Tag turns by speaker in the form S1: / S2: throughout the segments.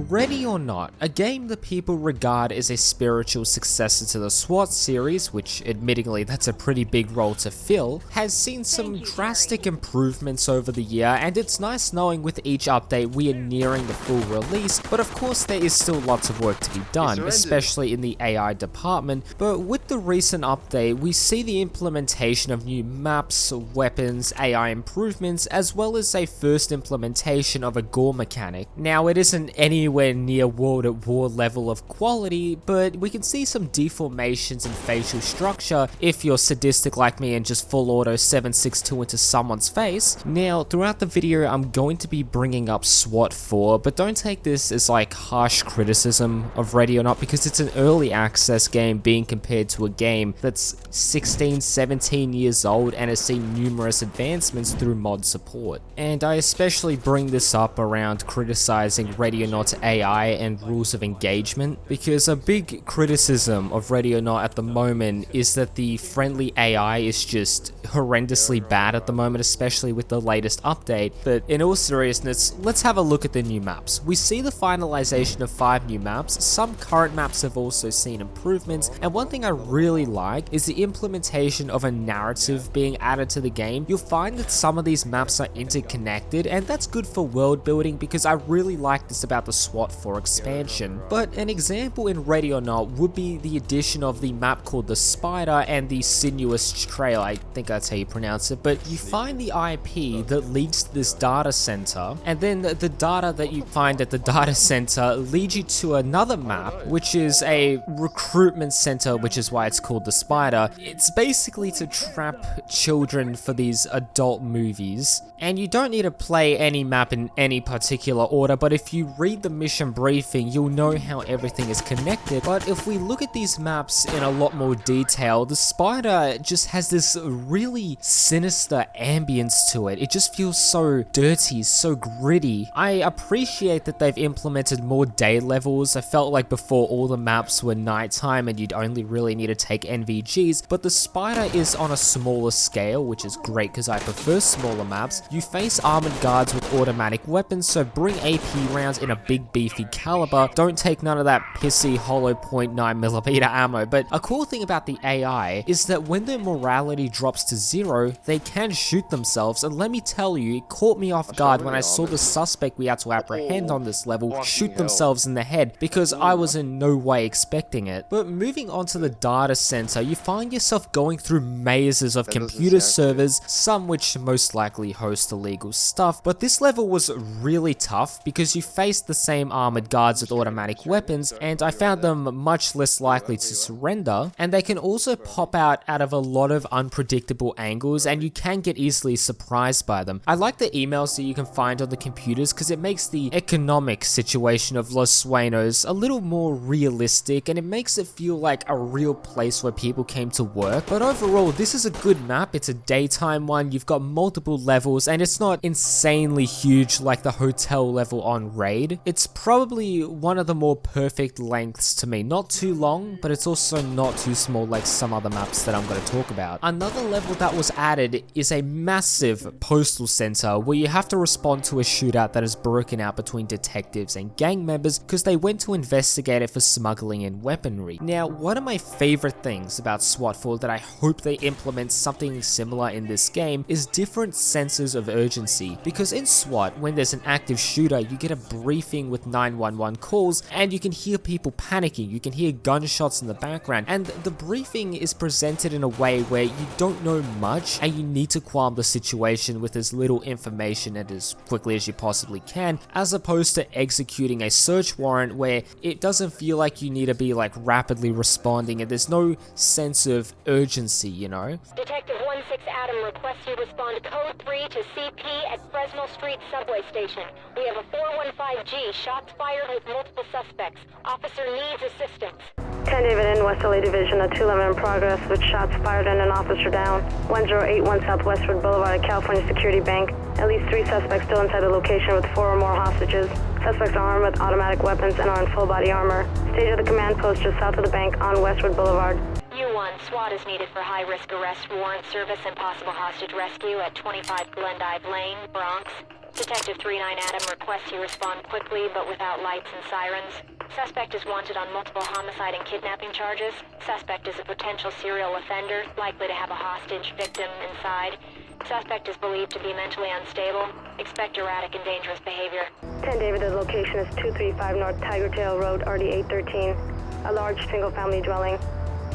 S1: Ready or Not, a game that people regard as a spiritual successor to the Swat series, which admittingly that's a pretty big role to fill, has seen some drastic improvements over the year, and it's nice knowing with each update we are nearing the full release, but of course there is still lots of work to be done, especially in the AI department. But with the recent update, we see the implementation of new maps, weapons, AI improvements, as well as a first implementation of a gore mechanic. Now, it isn't anywhere near World at War level of quality, but we can see some deformations in facial structure if you're sadistic like me and just full auto 762 into someone's face. Now, throughout the video, I'm going to be bringing up SWAT 4, but don't take this as like harsh criticism of Ready or Not, because it's an early access game being compared to a game that's 16, 17 years old and has seen numerous advancements through mod support. And I especially bring this up around criticizing Ready or Not's AI and rules of engagement, because a big criticism of Ready or Not at the moment is that the friendly AI is just horrendously bad at the moment, especially with the latest update. But in all seriousness, let's have a look at the new maps. We see the finalization of 5 new maps. Some current maps have also seen improvements, and one thing I really like is the implementation of a narrative being added to the game. You'll find that some of these maps are interconnected, and that's good for world building, because I really like this about the SWAT 4 expansion. But an example in Ready or Not would be the addition of the map called the Spider and the Sinuous Trail, I think that's how you pronounce it. But you find the IP that leads to this data center, and then the data that you find at the data center leads you to another map, which is a recruitment center, which is why it's called the Spider. It's basically to trap children for these adult movies, and you don't need to play any map in any particular order, but if you read the mission briefing, you'll know how everything is connected. But if we look at these maps in a lot more detail, the Spider just has this really sinister ambience to it. It just feels so dirty, so gritty. I appreciate that they've implemented more day levels. I felt like before all the maps were nighttime and you'd only really need to take NVGs, but the Spider is on a smaller scale, which is great because I prefer smaller maps. You face armored guards with automatic weapons, so bring AP rounds in a big beefy caliber. Don't take none of that pissy hollow .9mm ammo. But a cool thing about the AI is that when their morality drops to 0, they can shoot themselves, and let me tell you, it caught me off guard when I saw the suspect we had to apprehend on this level shoot themselves in the head, because I was in no way expecting it. But moving on to the data center, you find yourself going through mazes of computer servers, some which most likely host illegal stuff, but this level was really tough because you faced the same armored guards with automatic weapons, and I found them much less likely to surrender, and they can also pop out of a lot of unpredictable angles, and you can get easily surprised by them. I like the emails that you can find on the computers because it makes the economic situation of Los Suenos a little more realistic, and it makes it feel like a real place where people came to work. But overall, this is a good map. It's a daytime one, you've got multiple levels, and it's not insanely huge like the hotel level on Raid. It's probably one of the more perfect lengths to me. Not too long, but it's also not too small like some other maps that I'm going to talk about. Another level that was added is a massive postal center where you have to respond to a shootout that is broken out between detectives and gang members because they went to investigate it for smuggling and weaponry. Now, one of my favorite things about SWAT 4 that I hope they implement something similar in this game is different senses of urgency, because in SWAT, when there's an active shooter, you get a briefing with 911 calls and you can hear people panicking, you can hear gunshots in the background, and the briefing is presented in a way where you don't know much and you need to calm the situation with as little information and as quickly as you possibly can, as opposed to executing a search warrant where it doesn't feel like you need to be like rapidly responding and there's no sense of urgency, you know?
S2: Detective 16 Adam requests you respond code 3 to CP at Fresno Street subway station. We have a 415G, shots fired with multiple suspects. Officer needs assistance.
S3: 10 David in West LA Division, a 211 in progress with shots fired and an officer down. 1081 South Westwood Boulevard at California Security Bank. At least 3 suspects still inside the location with 4 or more hostages. Suspects are armed with automatic weapons and are in full body armor. Stage of the command post just south of the bank on Westwood Boulevard.
S2: U1, SWAT is needed for high-risk arrest warrant service and possible hostage rescue at 25 Glendive Lane, Bronx. Detective 39 Adam requests you respond quickly but without lights and sirens. Suspect is wanted on multiple homicide and kidnapping charges. Suspect is a potential serial offender, likely to have a hostage victim inside. Suspect is believed to be mentally unstable. Expect erratic and dangerous behavior.
S3: 10 David, the location is 235 North Tiger Tail Road, RD 813. A large single-family dwelling.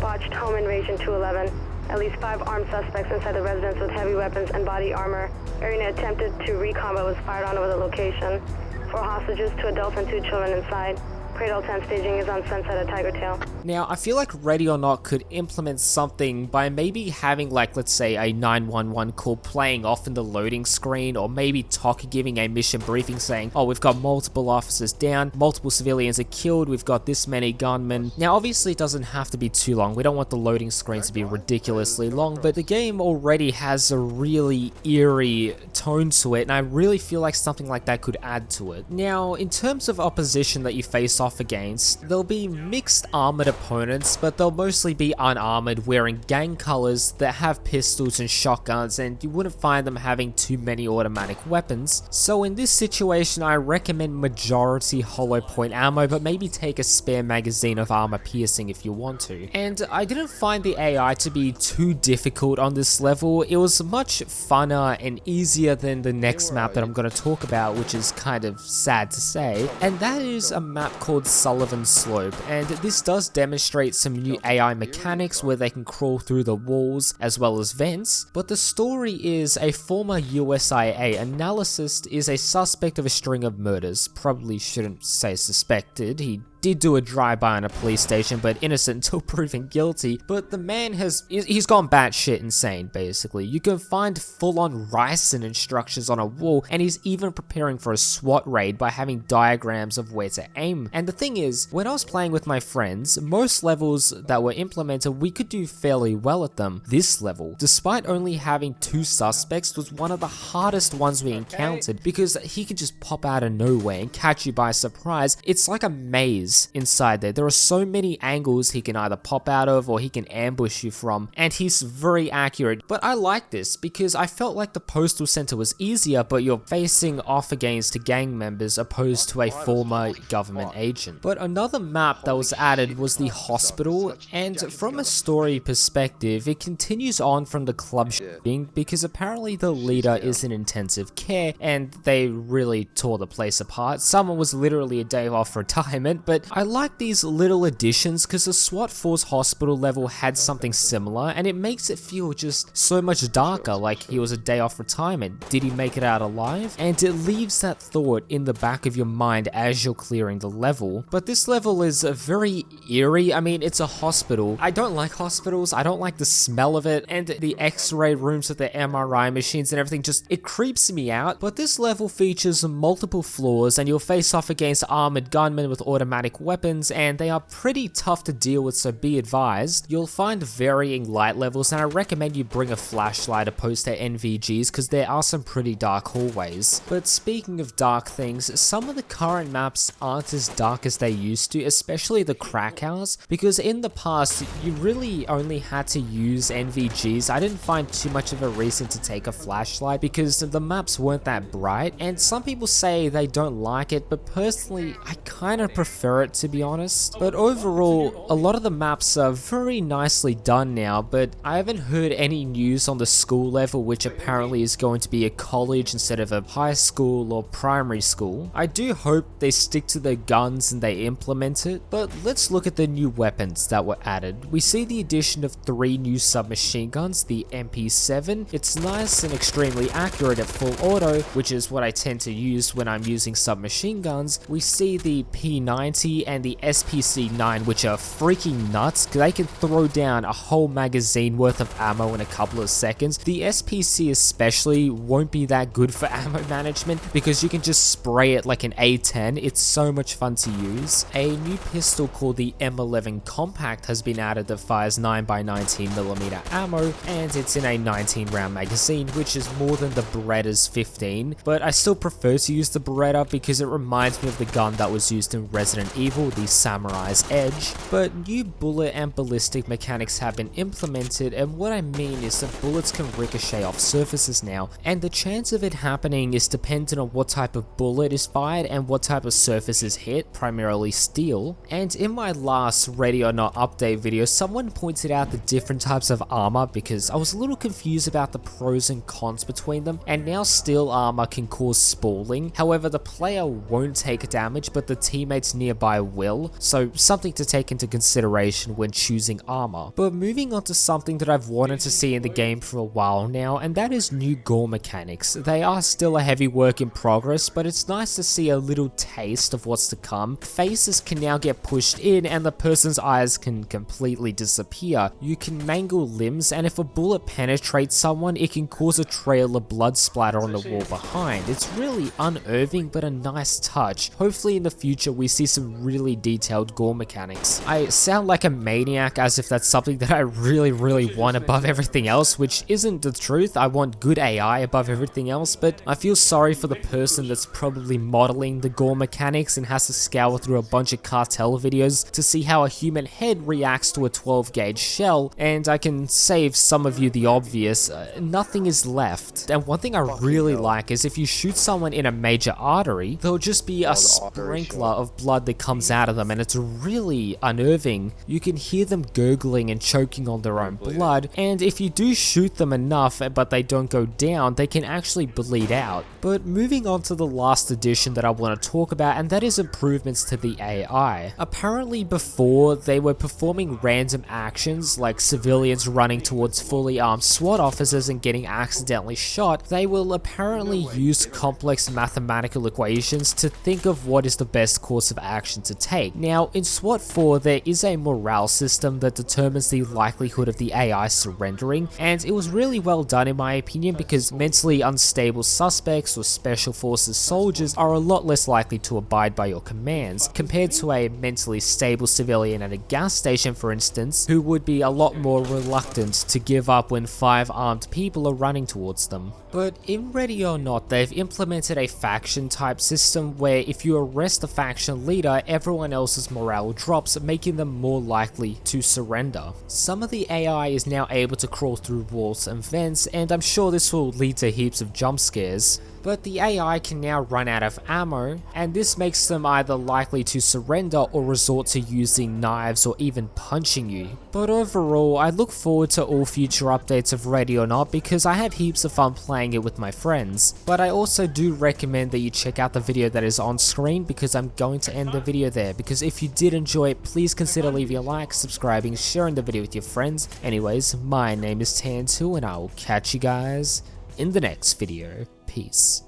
S3: Botched home invasion 211. At least 5 armed suspects inside the residence with heavy weapons and body armor. Arena attempted to recon but was fired on over the location. 4 hostages, 2 adults and 2 children inside. Cradle tent staging is on Sunset at Tiger Tail.
S1: Now, I feel like Ready or Not could implement something by maybe having, like, let's say a 911 call playing off in the loading screen, or maybe Taka giving a mission briefing saying, oh, we've got multiple officers down, multiple civilians are killed, we've got this many gunmen. Now, obviously it doesn't have to be too long. We don't want the loading screen to be ridiculously long, but the game already has a really eerie tone to it, and I really feel like something like that could add to it. Now, in terms of opposition that you face off against, there'll be mixed armored opponents, but they'll mostly be unarmored, wearing gang colors that have pistols and shotguns, and you wouldn't find them having too many automatic weapons. So in this situation, I recommend majority hollow point ammo, but maybe take a spare magazine of armor piercing if you want to. And I didn't find the AI to be too difficult on this level. It was much funner and easier than the next map that I'm going to talk about, which is kind of sad to say, and that is a map called Sullivan Slope, and this does demonstrate some new AI mechanics where they can crawl through the walls as well as vents, but the story is a former USIA analyst is a suspect of a string of murders. Probably shouldn't say suspected, he did do a drive-by on a police station, but innocent until proven guilty. But the man he's gone batshit insane, basically. You can find full-on ricin instructions on a wall, and he's even preparing for a SWAT raid by having diagrams of where to aim. And the thing is, when I was playing with my friends, most levels that were implemented, we could do fairly well at them. This level, despite only having 2 suspects, was one of the hardest ones we encountered, because he could just pop out of nowhere and catch you by surprise. It's like a maze inside there. There are so many angles he can either pop out of or he can ambush you from, and he's very accurate. But I like this because I felt like the postal center was easier, but you're facing off against gang members opposed to a former government agent. But another map that was added was the hospital, and from a story perspective, it continues on from the club shooting because apparently the leader is in intensive care and they really tore the place apart. Someone was literally a day off retirement, but I like these little additions because the SWAT Force hospital level had something similar, and it makes it feel just so much darker, like he was a day off retirement. Did he make it out alive? And it leaves that thought in the back of your mind as you're clearing the level. But this level is very eerie. I mean, it's a hospital. I don't like hospitals. I don't like the smell of it, and the x-ray rooms with the MRI machines and everything, just it creeps me out. But this level features multiple floors, and you'll face off against armored gunmen with automatic weapons, and they are pretty tough to deal with, so be advised. You'll find varying light levels, and I recommend you bring a flashlight opposed to NVGs because there are some pretty dark hallways. But speaking of dark things, some of the current maps aren't as dark as they used to, especially the crack house, because in the past you really only had to use NVGs. I didn't find too much of a reason to take a flashlight because the maps weren't that bright, and some people say they don't like it, but personally I kind of prefer it, to be honest. But overall, a lot of the maps are very nicely done now, but I haven't heard any news on the school level, which apparently is going to be a college instead of a high school or primary school. I do hope they stick to their guns and they implement it, but let's look at the new weapons that were added. We see the addition of 3 new submachine guns, the MP7. It's nice and extremely accurate at full auto, which is what I tend to use when I'm using submachine guns. We see the P90 and the SPC9, which are freaking nuts because they can throw down a whole magazine worth of ammo in a couple of seconds. The SPC especially won't be that good for ammo management because you can just spray it like an A10. It's so much fun to use. A new pistol called the M11 Compact has been added that fires 9x19mm ammo, and it's in a 19 round magazine, which is more than the Beretta's 15, but I still prefer to use the Beretta because it reminds me of the gun that was used in Resident of Evil, the Samurai's Edge, but new bullet and ballistic mechanics have been implemented, and what I mean is that bullets can ricochet off surfaces now, and the chance of it happening is dependent on what type of bullet is fired and what type of surface is hit, primarily steel. And in my last Ready or Not update video, someone pointed out the different types of armor because I was a little confused about the pros and cons between them, and now steel armor can cause spalling. However, the player won't take damage, but the teammates nearby will, so something to take into consideration when choosing armor. But moving on to something that I've wanted to see in the game for a while now, and that is new gore mechanics. They are still a heavy work in progress, but it's nice to see a little taste of what's to come. Faces can now get pushed in and the person's eyes can completely disappear. You can mangle limbs, and if a bullet penetrates someone, it can cause a trail of blood splatter on the wall behind. It's really unnerving, but a nice touch. Hopefully in the future we see some really detailed gore mechanics. I sound like a maniac as if that's something that I really want above everything else, which isn't the truth. I want good AI above everything else, but I feel sorry for the person that's probably modeling the gore mechanics and has to scour through a bunch of cartel videos to see how a human head reacts to a 12 gauge shell, and I can save some of you the obvious, nothing is left. And one thing I really like is if you shoot someone in a major artery, there'll just be a sprinkler of blood that comes out of them, and it's really unnerving. You can hear them gurgling and choking on their own blood, and if you do shoot them enough but they don't go down, they can actually bleed out. But moving on to the last addition that I want to talk about, and that is improvements to the AI. Apparently before, they were performing random actions like civilians running towards fully armed SWAT officers and getting accidentally shot. They will apparently use complex mathematical equations to think of what is the best course of action to take. Now in SWAT 4 there is a morale system that determines the likelihood of the AI surrendering, and it was really well done in my opinion, because mentally unstable suspects or special forces soldiers are a lot less likely to abide by your commands, compared to a mentally stable civilian at a gas station for instance, who would be a lot more reluctant to give up when 5 armed people are running towards them. But in Ready or Not, they've implemented a faction type system where if you arrest the faction leader, everyone else's morale drops, making them more likely to surrender. Some of the AI is now able to crawl through walls and vents, and I'm sure this will lead to heaps of jump scares. But the AI can now run out of ammo, and this makes them either likely to surrender or resort to using knives or even punching you. But overall, I look forward to all future updates of Ready or Not because I have heaps of fun playing it with my friends. But I also do recommend that you check out the video that is on screen, because I'm going to end the video there, because if you did enjoy it, please consider leaving a like, subscribing, sharing the video with your friends. Anyways, my name is Tan2 and I will catch you guys in the next video. Peace.